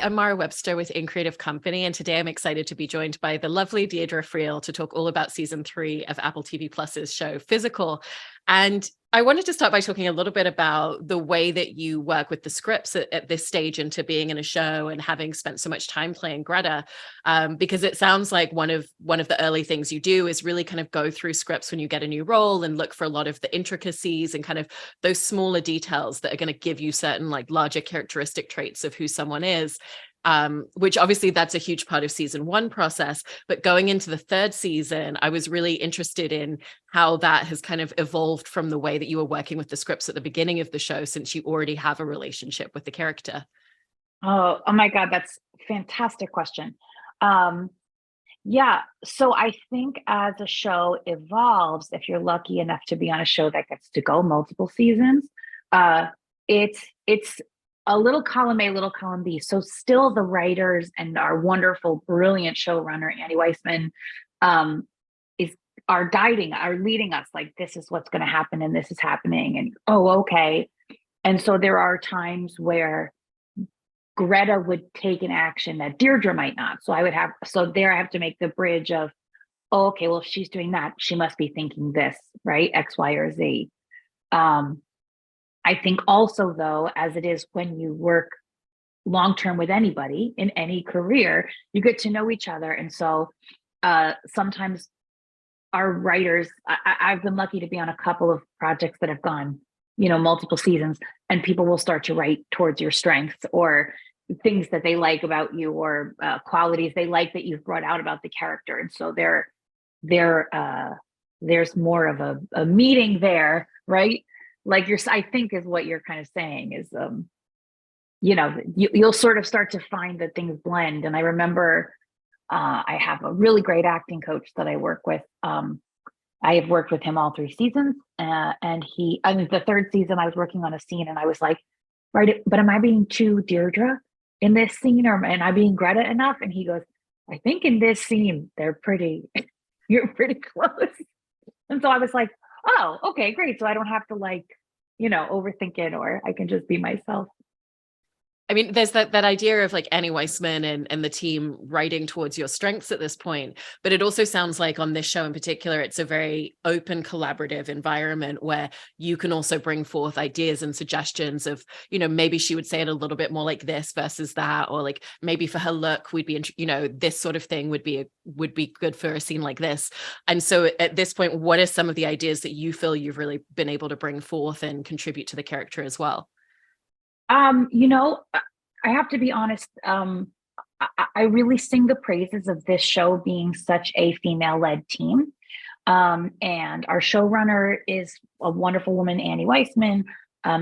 I'm Mara Webster with In Creative Company, and today I'm excited to be joined by the lovely Dierdre Friel to talk all about season 3 of Apple TV Plus's show Physical. And I wanted to start by talking a little bit about the way that you work with the scripts at this stage into being in a show and having spent so much time playing Greta, because it sounds like one of the early things you do is really kind of go through scripts when you get a new role and look for a lot of the intricacies and kind of those smaller details that are going to give you certain like larger characteristic traits of who someone is. Which obviously that's a huge part of season 1 process, but going into the 3rd season, I was really interested in how that has kind of evolved from the way that you were working with the scripts at the beginning of the show, since you already have a relationship with the character. Oh my God, that's a fantastic question. Yeah, so I think as a show evolves, if you're lucky enough to be on a show that gets to go multiple seasons, it's a little column A, little column B. So still the writers and our wonderful, brilliant showrunner, Annie Weissman, are leading us like, this is what's going to happen and this is happening. And, oh, okay. And so there are times where Greta would take an action that Dierdre might not. So I have to make the bridge of, oh, okay, well, if she's doing that, she must be thinking this, right? X, Y, or Z. I think also, though, as it is when you work long-term with anybody in any career, you get to know each other. And so sometimes our writers, I've been lucky to be on a couple of projects that have gone, multiple seasons, and people will start to write towards your strengths or things that they like about you, or qualities they like that you've brought out about the character. And so there's more of a meeting there, right? Like I think is what you're kind of saying is, you'll sort of start to find that things blend. And I remember I have a really great acting coach that I work with. I have worked with him all 3 seasons. And the 3rd season I was working on a scene and I was like, right, but am I being too Dierdre in this scene, or am I being Greta enough? And he goes, I think in this scene, you're pretty close. And so I was like, oh, okay, great. So I don't have to overthink it, or I can just be myself. I mean, there's that idea of like Annie Weissman and the team writing towards your strengths at this point, but it also sounds like on this show in particular, it's a very open, collaborative environment where you can also bring forth ideas and suggestions of, maybe she would say it a little bit more like this versus that, or like maybe for her look, we'd be, this sort of thing would be good for a scene like this. And so at this point, what are some of the ideas that you feel you've really been able to bring forth and contribute to the character as well? I have to be honest. I really sing the praises of this show being such a female-led team. And our showrunner is a wonderful woman, Annie Weissman.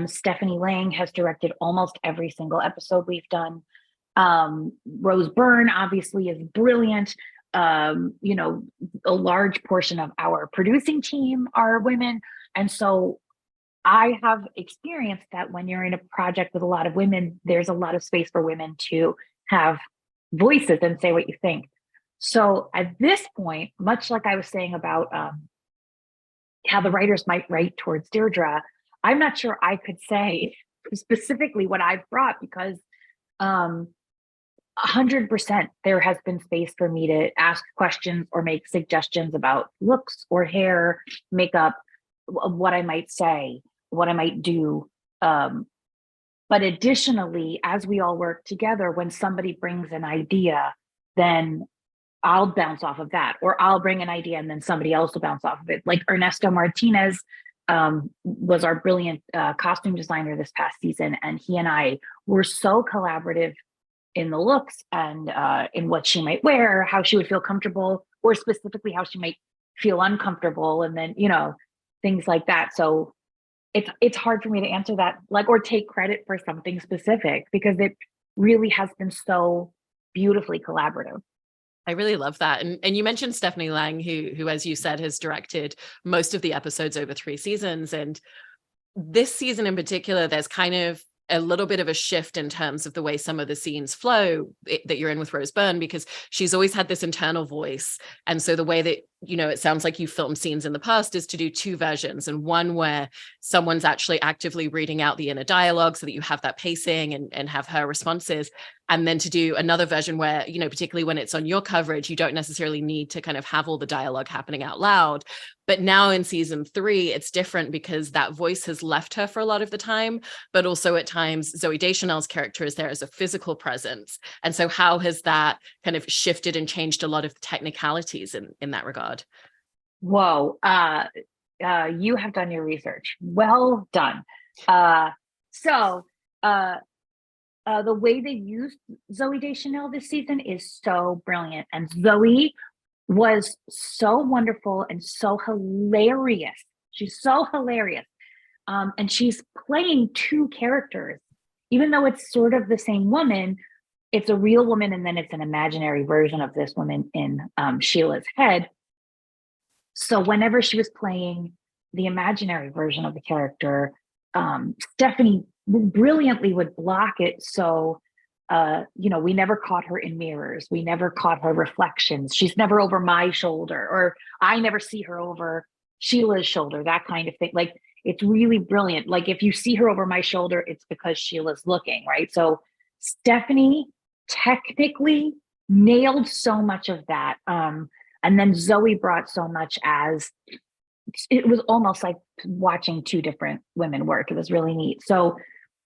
Stephanie Lang has directed almost every single episode we've done. Rose Byrne obviously is brilliant. A large portion of our producing team are women. And so I have experienced that when you're in a project with a lot of women, there's a lot of space for women to have voices and say what you think. So at this point, much like I was saying about how the writers might write towards Dierdre, I'm not sure I could say specifically what I've brought, because 100% there has been space for me to ask questions or make suggestions about looks or hair, makeup, what I might say, what I might do. But additionally, as we all work together, when somebody brings an idea, then I'll bounce off of that, or I'll bring an idea and then somebody else will bounce off of it. Like Ernesto Martinez was our brilliant costume designer this past season, and he and I were so collaborative in the looks and in what she might wear, how she would feel comfortable, or specifically how she might feel uncomfortable, and then things like that. So it's hard for me to answer that, or take credit for something specific, because it really has been so beautifully collaborative. I really love that. And you mentioned Stephanie Lang, who, as you said, has directed most of the episodes over 3 seasons. And this season in particular, there's kind of a little bit of a shift in terms of the way some of the scenes flow that you're in with Rose Byrne, because she's always had this internal voice. And so the way that it sounds like you filmed scenes in the past, is to do two versions, and one where someone's actually actively reading out the inner dialogue so that you have that pacing and have her responses. And then to do another version where, particularly when it's on your coverage, you don't necessarily need to kind of have all the dialogue happening out loud. But now in season 3, it's different because that voice has left her for a lot of the time, but also at times Zooey Deschanel's character is there as a physical presence. And so how has that kind of shifted and changed a lot of the technicalities in that regard? Whoa, you have done your research. Well done. The way they used Zooey Deschanel this season is so brilliant. And Zooey was so wonderful and so hilarious. She's so hilarious. And she's playing two characters. Even though it's sort of the same woman, it's a real woman and then it's an imaginary version of this woman in Sheila's head. So whenever she was playing the imaginary version of the character, Stephanie brilliantly would block it. So, we never caught her in mirrors. We never caught her reflections. She's never over my shoulder, or I never see her over Sheila's shoulder, that kind of thing. Like, it's really brilliant. Like, if you see her over my shoulder, it's because Sheila's looking, right? So Stephanie technically nailed so much of that. And then Zooey brought so much, as it was almost like watching two different women work. It was really neat. So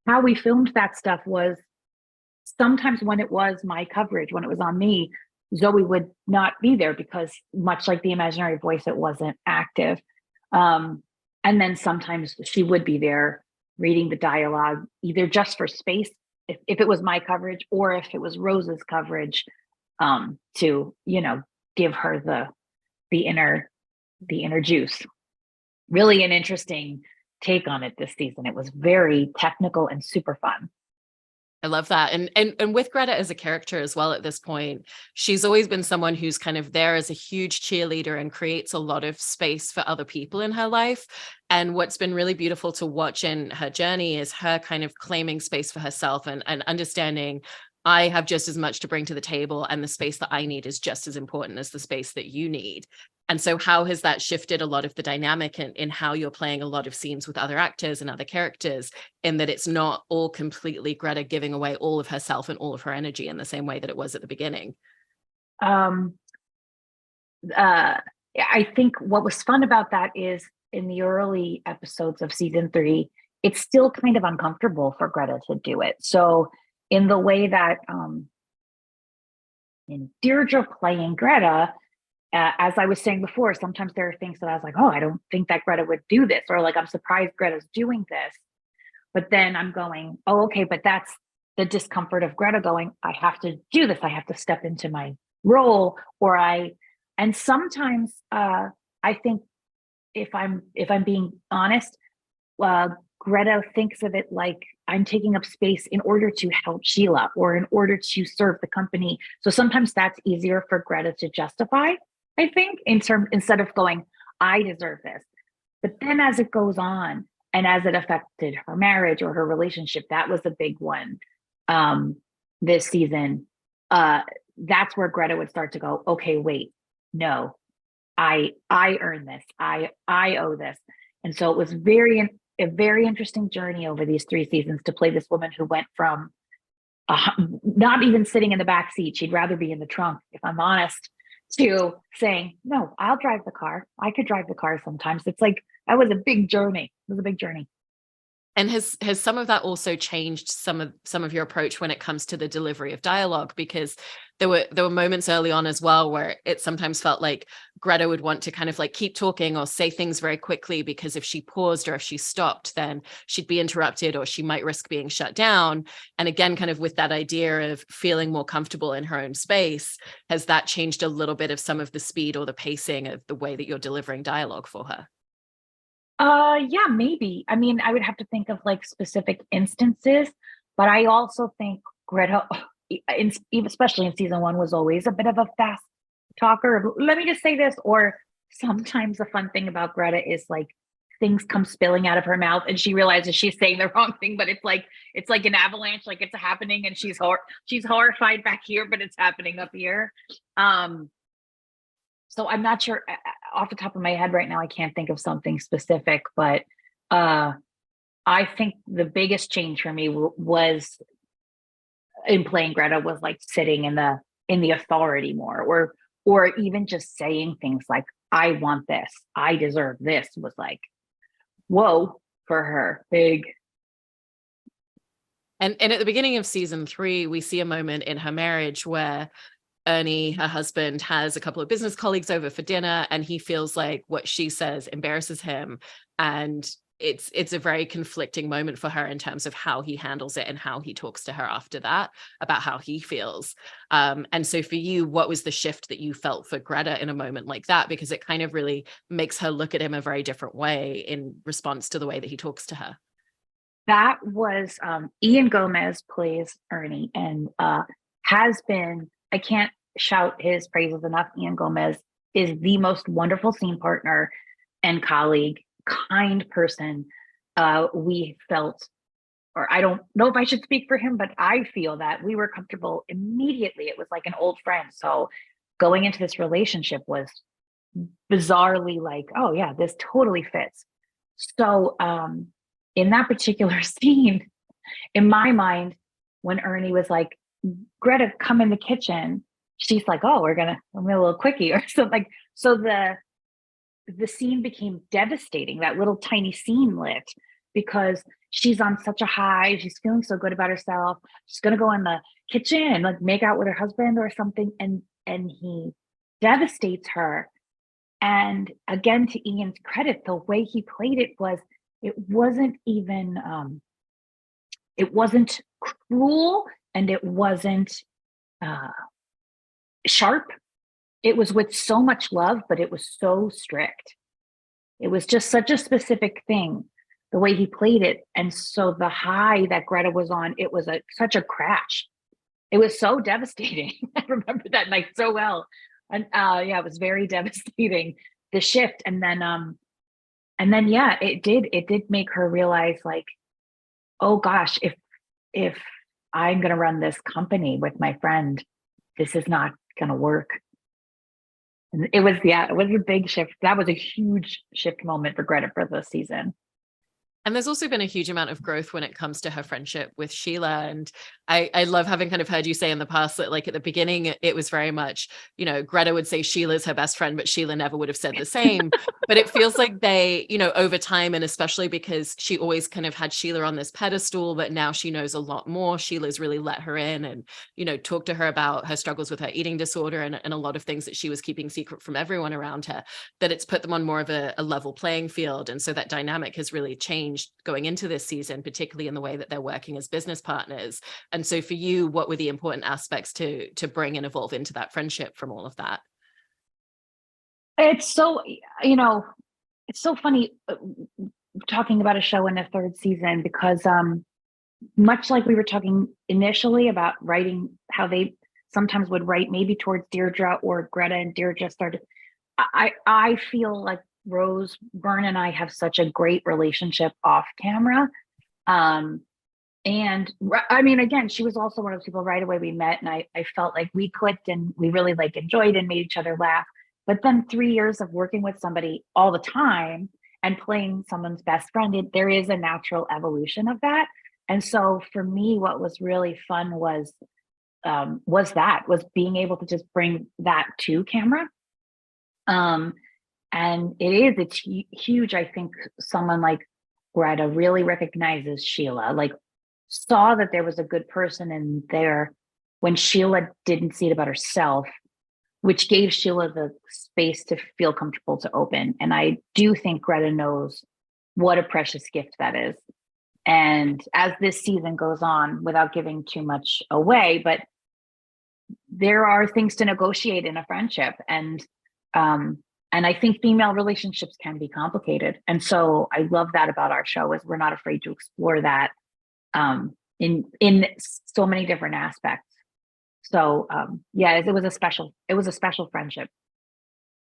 how we filmed that stuff was, sometimes when it was my coverage, when it was on me, Zooey would not be there because, much like the imaginary voice, it wasn't active. And then sometimes she would be there reading the dialogue, either just for space, if it was my coverage, or if it was Rose's coverage, to, give her the inner juice. Really an interesting take on it this season. It was very technical and super fun. I love that. And with Greta as a character as well, at this point, she's always been someone who's kind of there as a huge cheerleader and creates a lot of space for other people in her life. And what's been really beautiful to watch in her journey is her kind of claiming space for herself and understanding, I have just as much to bring to the table, and the space that I need is just as important as the space that you need. And so how has that shifted a lot of the dynamic in how you're playing a lot of scenes with other actors and other characters, in that it's not all completely Greta giving away all of herself and all of her energy in the same way that it was at the beginning? I think what was fun about that is, in the early episodes of season 3, it's still kind of uncomfortable for Greta to do it. So in the way that in Dierdre playing Greta, as I was saying before, sometimes there are things that I was like, oh, I don't think that Greta would do this, or like, I'm surprised Greta's doing this. But then I'm going, oh, okay, but that's the discomfort of Greta going, I have to do this. I have to step into my role, and sometimes I think, if I'm being honest, Greta thinks of it like I'm taking up space in order to help Sheila or in order to serve the company. So sometimes that's easier for Greta to justify, I think, instead of going, I deserve this. But then as it goes on, and as it affected her marriage or her relationship, that was a big one this season. That's where Greta would start to go, okay, wait, no, I earned this. I owe this. And so it was a very interesting journey over these 3 seasons to play this woman who went from not even sitting in the back seat, she'd rather be in the trunk, if I'm honest, to saying, no, I'll drive the car. I could drive the car sometimes. It's like, that was a big journey. It was a big journey. And has some of that also changed some of your approach when it comes to the delivery of dialogue? Because there were moments early on as well where it sometimes felt like Greta would want to kind of like keep talking or say things very quickly, because if she paused or if she stopped, then she'd be interrupted or she might risk being shut down. And again, kind of with that idea of feeling more comfortable in her own space, has that changed a little bit of some of the speed or the pacing of the way that you're delivering dialogue for her? Yeah, maybe. I mean, I would have to think of like specific instances, but I also think Greta, especially in season 1, was always a bit of a fast talker. Let me just say this. Or sometimes the fun thing about Greta is like, things come spilling out of her mouth and she realizes she's saying the wrong thing, but it's like an avalanche, like it's happening and she's horrified back here, but it's happening up here. So I'm not sure. off the top of my head right now, I can't think of something specific, but I think the biggest change for me was in playing Greta was like sitting in the authority more, or even just saying things like, I want this, I deserve this, was like, whoa, for her, big. And at the beginning of season 3, we see a moment in her marriage where Ernie, her husband, has a couple of business colleagues over for dinner, and he feels like what she says embarrasses him. And it's a very conflicting moment for her in terms of how he handles it and how he talks to her after that about how he feels. And so for you, what was the shift that you felt for Greta in a moment like that? Because it kind of really makes her look at him a very different way in response to the way that he talks to her. That was Ian Gomez plays Ernie, and has been, I can't shout his praises enough. Ian Gomez is the most wonderful scene partner and colleague, kind person. We felt, or I don't know if I should speak for him, but I feel that we were comfortable immediately. It was like an old friend. So going into this relationship was bizarrely like, oh yeah, this totally fits. So in that particular scene, in my mind, when Ernie was like, Greta, come in the kitchen, she's like, oh, I'm a little quickie or something. Like, so the scene became devastating. That little tiny scene lit because she's on such a high. She's feeling so good about herself. She's gonna go in the kitchen and like make out with her husband or something, and he devastates her. And again, to Ian's credit, the way he played it was, it wasn't even it wasn't cruel, and it wasn't sharp. It was with so much love, but it was so strict. It was just such a specific thing, the way he played it. And so the high that Greta was on, it was such a crash. It was so devastating. I remember that night so well. And yeah, it was very devastating, the shift. And then yeah, it did make her realize like, oh gosh, if I'm gonna run this company with my friend, this is not gonna work. And it was a big shift. That was a huge shift moment for Greta for this season. And there's also been a huge amount of growth when it comes to her friendship with Sheila. And I love having kind of heard you say in the past that like at the beginning, it was very much, Greta would say Sheila's her best friend, but Sheila never would have said the same. But it feels like they, over time, and especially because she always kind of had Sheila on this pedestal, but now she knows a lot more. Sheila's really let her in and, talked to her about her struggles with her eating disorder and a lot of things that she was keeping secret from everyone around her, that it's put them on more of a level playing field. And so that dynamic has really changed going into this season, particularly in the way that they're working as business partners. And so for you, what were the important aspects to bring and evolve into that friendship from all of that? It's so, it's so funny talking about a show in the third season because much like we were talking initially about writing, how they sometimes would write maybe towards Dierdre, or Greta and Dierdre started. I feel like Rose Byrne and I have such a great relationship off camera. And I mean, again, she was also one of those people right away we met, and I felt like we clicked and we really like enjoyed and made each other laugh. But then 3 years of working with somebody all the time and playing someone's best friend, there is a natural evolution of that. And so for me, what was really fun was being able to just bring that to camera. And it's huge. I think someone like Greta really recognizes Sheila, like saw that there was a good person in there when Sheila didn't see it about herself, which gave Sheila the space to feel comfortable to open. And I do think Greta knows what a precious gift that is. And as this season goes on, without giving too much away, but there are things to negotiate in a friendship. And I think female relationships can be complicated. And so I love that about our show, is we're not afraid to explore that in so many different aspects. So yeah, it was a special friendship.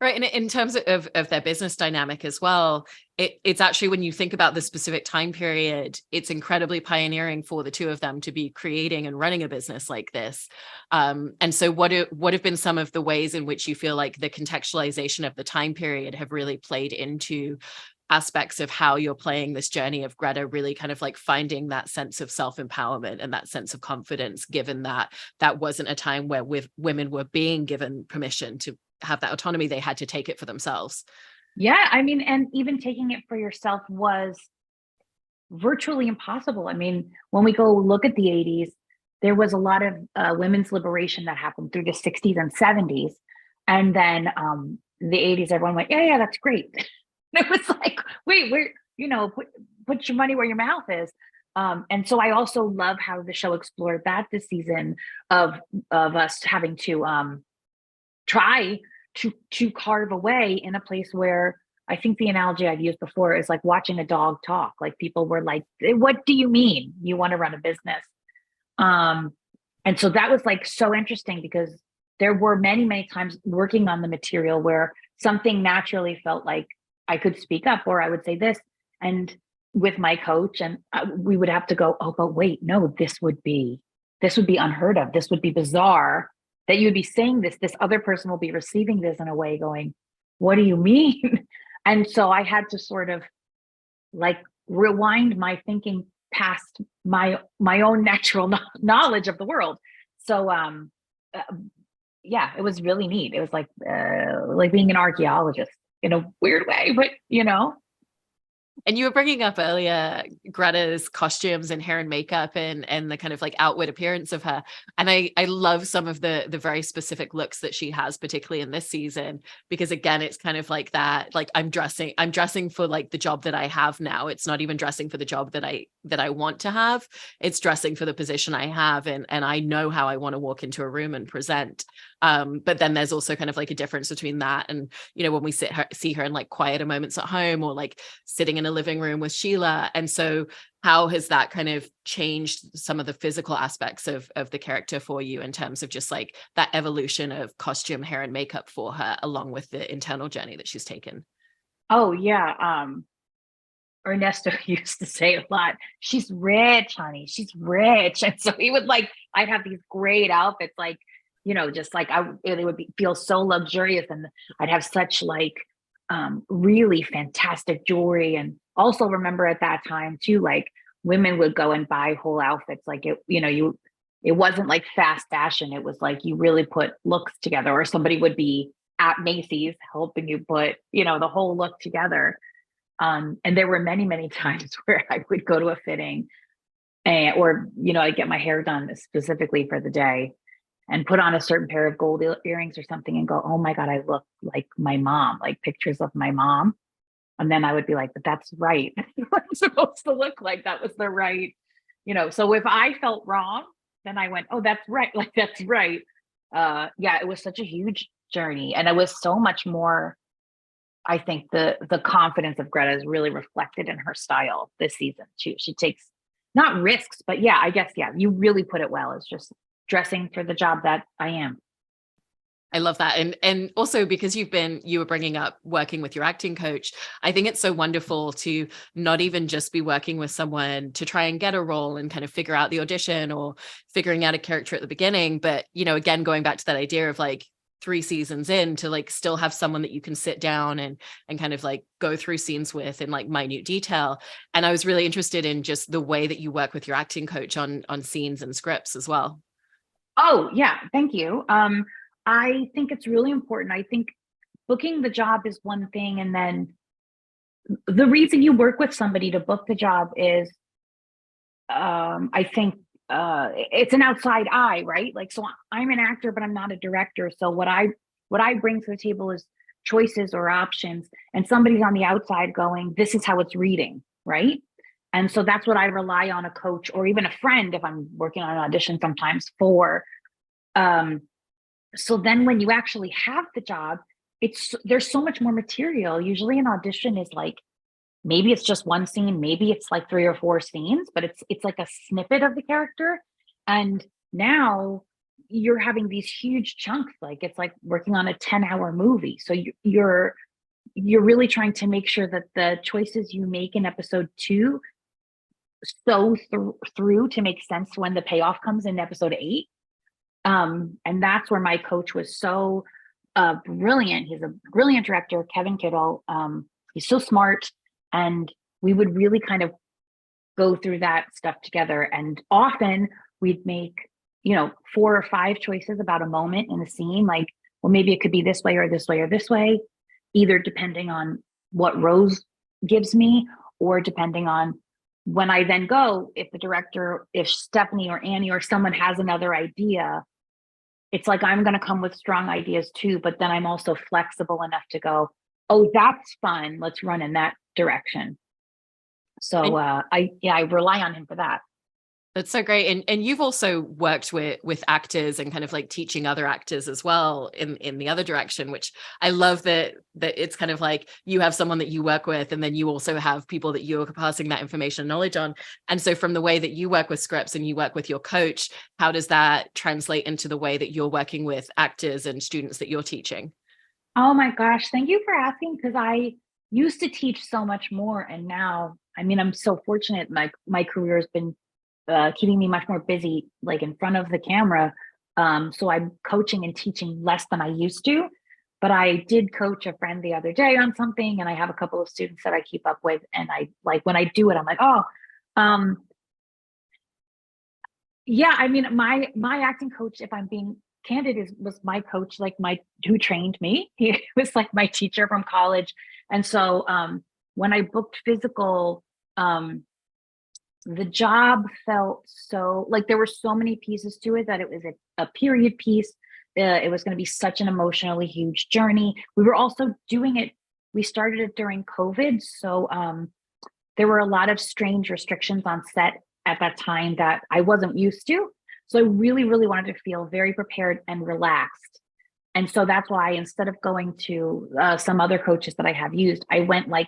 Right. And in terms of their business dynamic as well, it's actually, when you think about the specific time period, it's incredibly pioneering for the two of them to be creating and running a business like this. And so what have been some of the ways in which you feel like the contextualization of the time period have really played into aspects of how you're playing this journey of Greta really kind of like finding that sense of self-empowerment and that sense of confidence, given that that wasn't a time where women were being given permission to have that autonomy, they had to take it for themselves. Yeah, I mean, and even taking it for yourself was virtually impossible. I mean, when we go look at the 80s, there was a lot of women's liberation that happened through the 60s and 70s. And then the 80s, everyone went, yeah, that's great. And it was like, wait, where, put your money where your mouth is. And so I also love how the show explored that this season of us having to try to carve away in a place where, I think the analogy I've used before is like watching a dog talk. Like, people were like, what do you mean you want to run a business? And so that was like so interesting, because there were many, many times working on the material where something naturally felt like I could speak up, or I would say this, and with my coach, and we would have to go, oh, but wait, no, this would be unheard of. This would be bizarre that you would be saying this other person will be receiving this in a way going, what do you mean? And so I had to sort of like rewind my thinking past my own natural knowledge of the world. So yeah, it was really neat. It was like being an archaeologist in a weird way, but And you were bringing up earlier Greta's costumes and hair and makeup and the kind of like outward appearance of her. And I love some of the very specific looks that she has, particularly in this season, because again, it's kind of like that, like I'm dressing for like the job that I have now. It's not even dressing for the job that I want to have. It's dressing for the position I have. And I know how I want to walk into a room and present. But then there's also kind of like a difference between that and, when we see her in like quieter moments at home, or like sitting in a living room with Sheila. And so how has that kind of changed some of the physical aspects of the character for you, in terms of just like that evolution of costume, hair and makeup for her, along with the internal journey that she's taken? Oh yeah. Ernesto used to say a lot, she's rich, honey, she's rich. And so he would like, I'd have these great outfits, like, just like they would feel so luxurious. And I'd have such like really fantastic jewelry. And also remember at that time too, like women would go and buy whole outfits. Like it wasn't like fast fashion. It was like you really put looks together, or somebody would be at Macy's helping you put, the whole look together. And there were many, many times where I would go to a fitting or, I'd get my hair done specifically for the day and put on a certain pair of gold earrings or something and go, oh my God, I look like my mom, like pictures of my mom. And then I would be like, but that's right. I'm supposed to look like that was the right, so if I felt wrong, then I went, oh, that's right. Like, that's right. Yeah, it was such a huge journey. And it was so much more, I think the confidence of Greta is really reflected in her style this season too. She takes not risks, but yeah, I guess, yeah, you really put it well. It's just dressing for the job that I am. I love that. And also because you were bringing up working with your acting coach, I think it's so wonderful to not even just be working with someone to try and get a role and kind of figure out the audition or figuring out a character at the beginning. But, again, going back to that idea of like 3 seasons in, to like still have someone that you can sit down and kind of like go through scenes with in like minute detail. And I was really interested in just the way that you work with your acting coach on scenes and scripts as well. Oh yeah, thank you. I think it's really important. I think booking the job is one thing, and then the reason you work with somebody to book the job is, I think it's an outside eye, right? Like, so I'm an actor, but I'm not a director. So what I bring to the table is choices or options, and somebody's on the outside going, this is how it's reading, right? And so that's what I rely on a coach or even a friend if I'm working on an audition sometimes for. So then when you actually have the job, there's so much more material. Usually an audition is like, maybe it's just one scene, maybe it's like 3 or 4 scenes, but it's like a snippet of the character. And now you're having these huge chunks, like it's like working on a 10-hour movie. So you're really trying to make sure that the choices you make in episode 2 through to make sense when the payoff comes in episode 8. And that's where my coach was so brilliant. He's a brilliant director, Kevin Kittle. He's so smart, and we would really kind of go through that stuff together. And often we'd make, 4 or 5 choices about a moment in a scene, like, well, maybe it could be this way or this way or this way, either depending on what Rose gives me, or depending on when I then go, if Stephanie or Annie or someone has another idea, it's like I'm going to come with strong ideas too, but then I'm also flexible enough to go, oh, that's fun, let's run in that direction. So I rely on him for that. That's so great. And you've also worked with actors and kind of like teaching other actors as well in the other direction, which I love that it's kind of like you have someone that you work with, and then you also have people that you're passing that information and knowledge on. And so from the way that you work with scripts and you work with your coach, how does that translate into the way that you're working with actors and students that you're teaching? Oh my gosh, thank you for asking, because I used to teach so much more. And now, I mean, I'm so fortunate. My career has been keeping me much more busy, like in front of the camera. So I'm coaching and teaching less than I used to, but I did coach a friend the other day on something, and I have a couple of students that I keep up with. And I like, when I do it, I'm like, oh, yeah, I mean, my acting coach, if I'm being candid, was my coach, like who trained me. He was like my teacher from college. And so when I booked physical, the job felt so like there were so many pieces to it that it was a period piece. It was going to be such an emotionally huge journey. We were also doing it. We started it during COVID. So there were a lot of strange restrictions on set at that time that I wasn't used to. So I really, really wanted to feel very prepared and relaxed. And so that's why, instead of going to some other coaches that I have used, I went like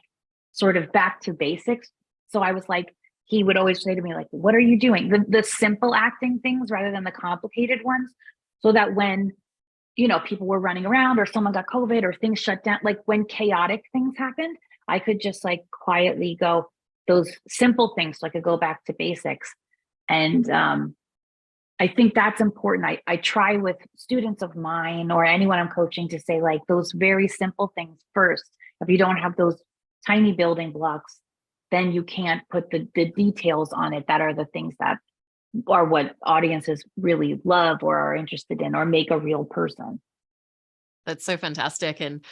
sort of back to basics. So I was like, he would always say to me, like, what are you doing? The simple acting things rather than the complicated ones. So that when, people were running around or someone got COVID or things shut down, like when chaotic things happened, I could just like quietly go those simple things. So I could go back to basics. And I think that's important. I try with students of mine or anyone I'm coaching to say like those very simple things first. If you don't have those tiny building blocks, then you can't put the details on it that are the things that are what audiences really love or are interested in or make a real person. That's so fantastic. And,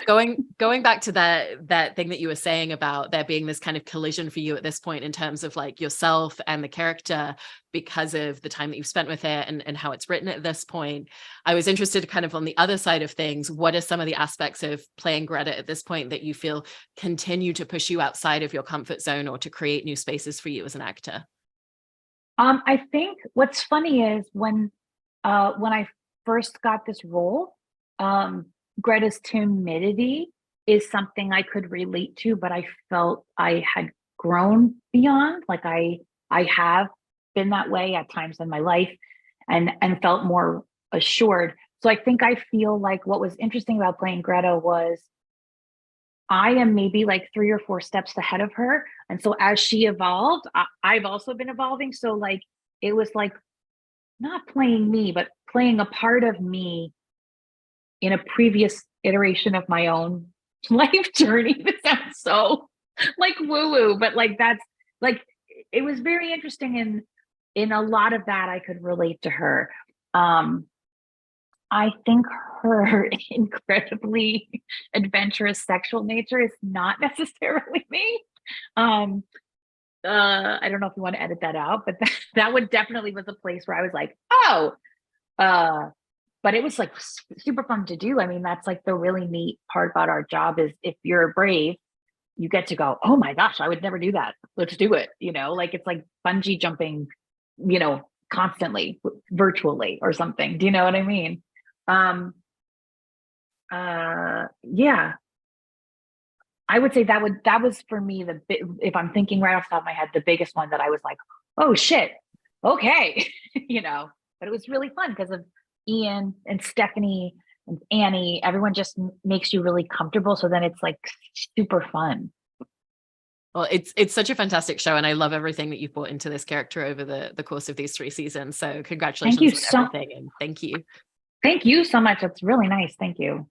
going back to that thing that you were saying about there being this kind of collision for you at this point in terms of like yourself and the character because of the time that you've spent with it and how it's written at this point. I was interested kind of on the other side of things. What are some of the aspects of playing Greta at this point that you feel continue to push you outside of your comfort zone or to create new spaces for you as an actor? I think what's funny is when I first got this role, Greta's timidity is something I could relate to, but I felt I had grown beyond. Like I have been that way at times in my life, and felt more assured. So I think I feel like what was interesting about playing Greta was I am maybe like 3 or 4 steps ahead of her. And so as she evolved, I've also been evolving. So like, it was like not playing me, but playing a part of me in a previous iteration of my own life journey. That sounds so like woo-woo, but like, that's like, it was very interesting. In a lot of that, I could relate to her. I think her incredibly adventurous sexual nature is not necessarily me. I don't know if you want to edit that out, but that would definitely was a place where I was like, oh, but it was like super fun to do. I mean, that's like the really neat part about our job is if you're brave, you get to go, oh my gosh, I would never do that. Let's do it. Like it's like bungee jumping, constantly virtually or something. Do you know what I mean? Yeah, I would say that was for me if I'm thinking right off the top of my head, the biggest one that I was like, oh shit, okay, but it was really fun because of Ian and Stephanie and Annie. Everyone just makes you really comfortable. So then it's like super fun. Well, it's such a fantastic show, and I love everything that you've brought into this character over the course of these 3 seasons. So congratulations Thank you on everything, and thank you. Thank you so much. That's really nice. Thank you.